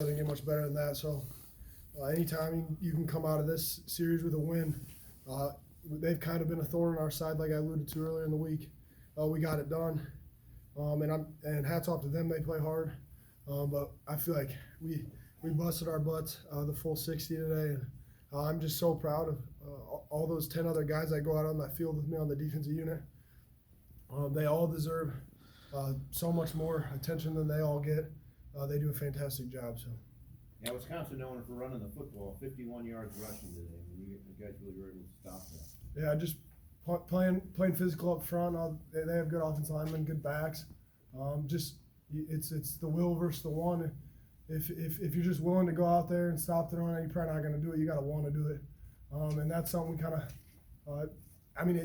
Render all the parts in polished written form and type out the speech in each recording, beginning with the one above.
Doesn't get much better than that. So anytime you can come out of this series with a win, they've kind of been a thorn in our side, like I alluded to earlier in the week. We got it done, and hats off to them. They play hard, but I feel like we busted our butts the full 60 today, and I'm just so proud of all those 10 other guys that go out on that field with me on the defensive unit. They all deserve so much more attention than they all get. They do a fantastic job. So. Yeah, Wisconsin known for running the football, 51 yards rushing today. I mean, you guys really were able to stop that. Yeah, just playing physical up front. They have good offensive linemen, good backs. It's the will versus the want. If you're just willing to go out there and stop throwing, you're probably not going to do it. You got to want to do it, and that's something we kind of.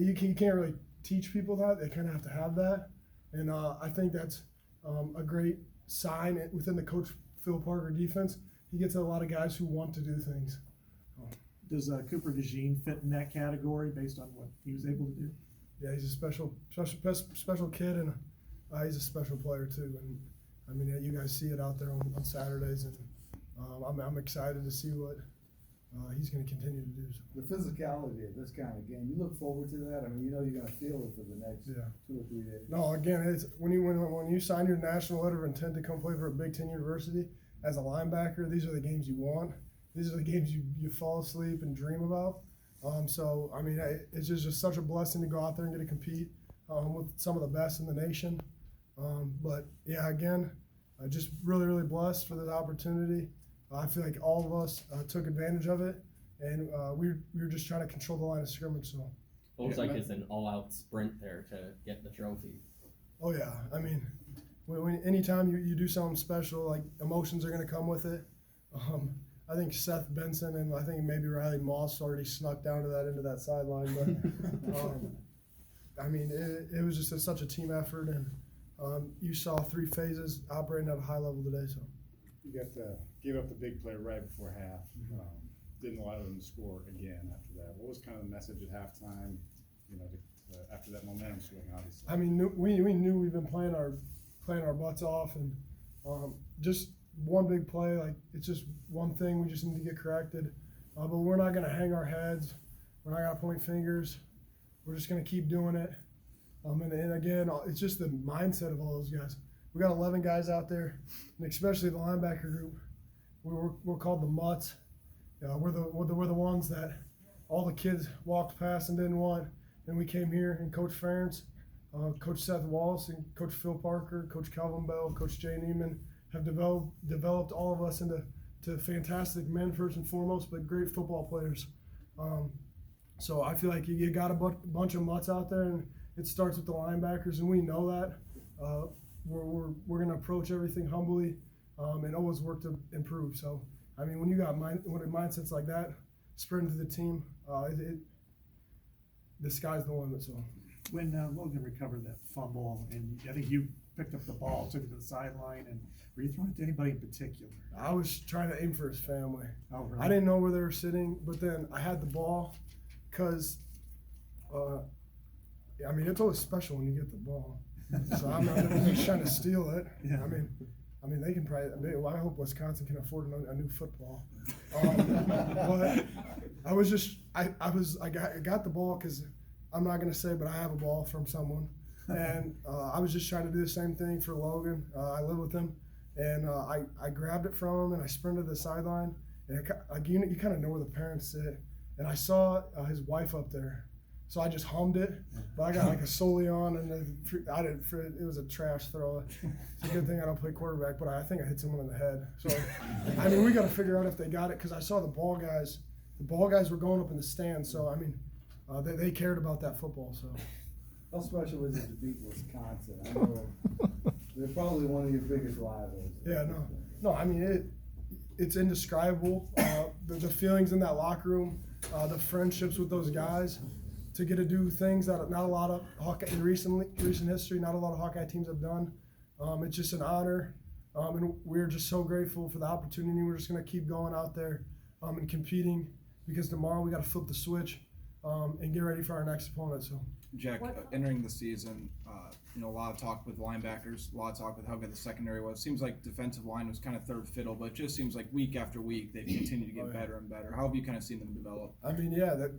You can't really teach people that. They kind of have to have that, and I think that's a great sign within the Coach Phil Parker defense. He gets a lot of guys who want to do things. Does Cooper DeJean fit in that category based on what he was able to do? Yeah, he's a special kid, and he's a special player too. And I mean, you guys see it out there on Saturdays, and I'm excited to see what he's going to continue to do. The physicality of this kind of game, you look forward to that? I mean, you know you're going to feel it for the next 2 or 3 days. No, again, it's when you sign your national letter of intent to come play for a Big Ten university as a linebacker, these are the games you want. These are the games you fall asleep and dream about. So, I mean, it's just such a blessing to go out there and get to compete with some of the best in the nation. But, yeah, again, just really, really blessed for this opportunity. I feel like all of us took advantage of it, and we were just trying to control the line of scrimmage. So, what was like it's an all-out sprint there to get the trophy? Oh yeah, I mean, anytime you do something special, like emotions are going to come with it. I think Seth Benson and I think maybe Riley Moss already snuck down to that end of that sideline, but I mean, it was just such a team effort, and you saw 3 phases operating at a high level today. So. You gave up the big play right before half. Didn't allow them to score again after that. What was kind of the message at halftime? You know, after that momentum swing, obviously. I mean, we knew we've been playing our butts off, and just one big play. Like it's just one thing we just need to get corrected. But we're not going to hang our heads. We're not going to point fingers. We're just going to keep doing it. And again, it's just the mindset of all those guys. We got 11 guys out there, and especially the linebacker group. We're called the Mutts. We're the ones that all the kids walked past and didn't want. And we came here, and Coach Ferentz, Coach Seth Wallace, and Coach Phil Parker, Coach Campbell, Coach Jay Neiman have developed all of us into fantastic men first and foremost, but great football players. So I feel like you got a bunch of mutts out there, and it starts with the linebackers, and we know that. We're going to approach everything humbly and always work to improve. So, I mean, when you got mindsets like that, spreading to the team, the sky's the limit. So, when Logan recovered that fumble, and I think you picked up the ball, took it to the sideline, and were you throwing it to anybody in particular? I was trying to aim for his family. Oh, really? I didn't know where they were sitting, but then I had the ball because, I mean, it's always special when you get the ball. So I'm not just trying to steal it. Yeah. I mean, they can probably. Well, I hope Wisconsin can afford a new football. But I was just, I got the ball because I'm not going to say, but I have a ball from someone, and I was just trying to do the same thing for Logan. I live with him, and I grabbed it from him and I sprinted to the sideline, and you kind of know where the parents sit, and I saw his wife up there. So I just hummed it, but I got like a solely on, and it was a trash throw. It's a good thing I don't play quarterback, but I think I hit someone in the head. So, I mean, we got to figure out if they got it, because I saw the ball guys. The ball guys were going up in the stands, so I mean, they cared about that football. So. How special was it to beat Wisconsin? I know they're probably one of your biggest rivals. Yeah, no. I mean, it's indescribable. The feelings in that locker room, the friendships with those guys. To get to do things that not a lot of Hawkeye in recent history, not a lot of Hawkeye teams have done. It's just an honor, and we're just so grateful for the opportunity. We're just going to keep going out there and competing, because tomorrow we got to flip the switch. and get ready for our next opponent. So. Jack, entering the season, a lot of talk with linebackers, a lot of talk with how good the secondary was. Seems like defensive line was kind of third fiddle, but it just seems like week after week they've continued to get better and better. How have you kind of seen them develop? I mean, yeah, that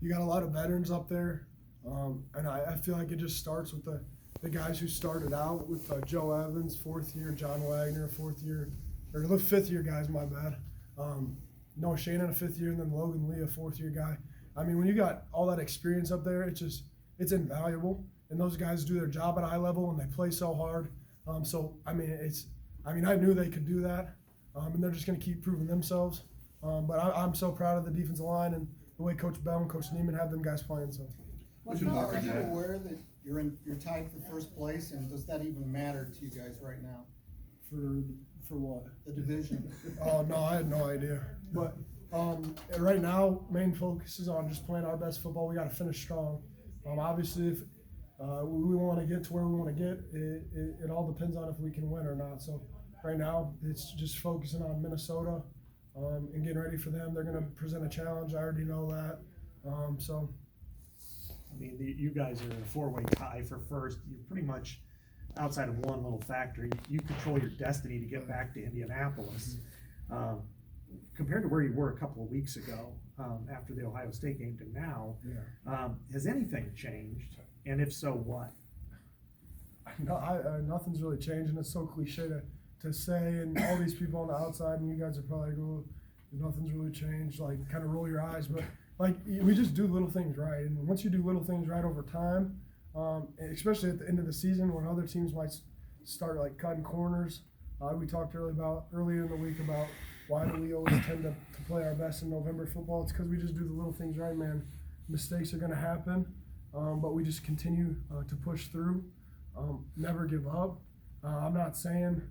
you got a lot of veterans up there, and I feel like it just starts with the guys who started out with Joe Evans, 4th year, John Wagner, 4th year, or the 5th year guys, my bad. Noah Shannon, a 5th year, and then Logan Lee, a 4th year guy. I mean, when you got all that experience up there, it's invaluable. And those guys do their job at a high level and they play so hard. I knew they could do that, and they're just going to keep proving themselves. But I'm so proud of the defensive line and the way Coach Bell and Coach Neiman have them guys playing. So. Are you aware that you're tied for first place, and does that even matter to you guys right now? For what? The division. Oh no, I had no idea. But right now, main focus is on just playing our best football. We got to finish strong. Obviously, if we want to get to where we want to get, it all depends on if we can win or not. So right now, it's just focusing on Minnesota and getting ready for them. They're going to present a challenge. I already know that. I mean, you guys are in a 4-way tie for first. You're pretty much outside of one little factor. You control your destiny to get back to Indianapolis. Compared to where you were a couple of weeks ago, after the Ohio State game to now, has anything changed? And if so, what? No, nothing's really changed, and it's so cliche to say, and all these people on the outside, and you guys are probably going, nothing's really changed, like kind of roll your eyes, but like we just do little things right, and once you do little things right over time, especially at the end of the season when other teams might start like cutting corners, we talked earlier in the week about why do we always tend to play our best in November football. It's because we just do the little things right, man. Mistakes are going to happen, but we just continue to push through, never give up. I'm not saying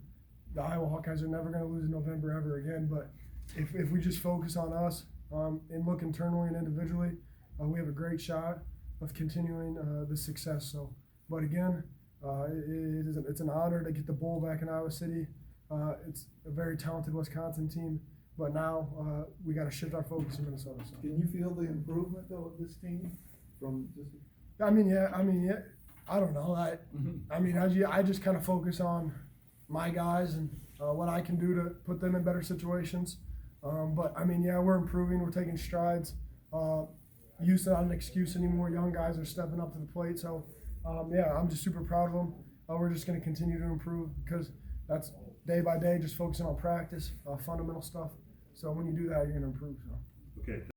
the Iowa Hawkeyes are never going to lose in November ever again, but if we just focus on us and look internally and individually, we have a great shot of continuing the success. So, but again, it's an honor to get the bowl back in Iowa City. It's a very talented Wisconsin team, but now we got to shift our focus to Minnesota. So. Can you feel the improvement though of this team from just? Yeah. I don't know. I just kind of focus on my guys and what I can do to put them in better situations. We're improving. We're taking strides. Youth's not an excuse anymore. Young guys are stepping up to the plate. So, I'm just super proud of them. We're just going to continue to improve because that's day by day, just focusing on practice, fundamental stuff. So when you do that, you're going to improve. So. Okay.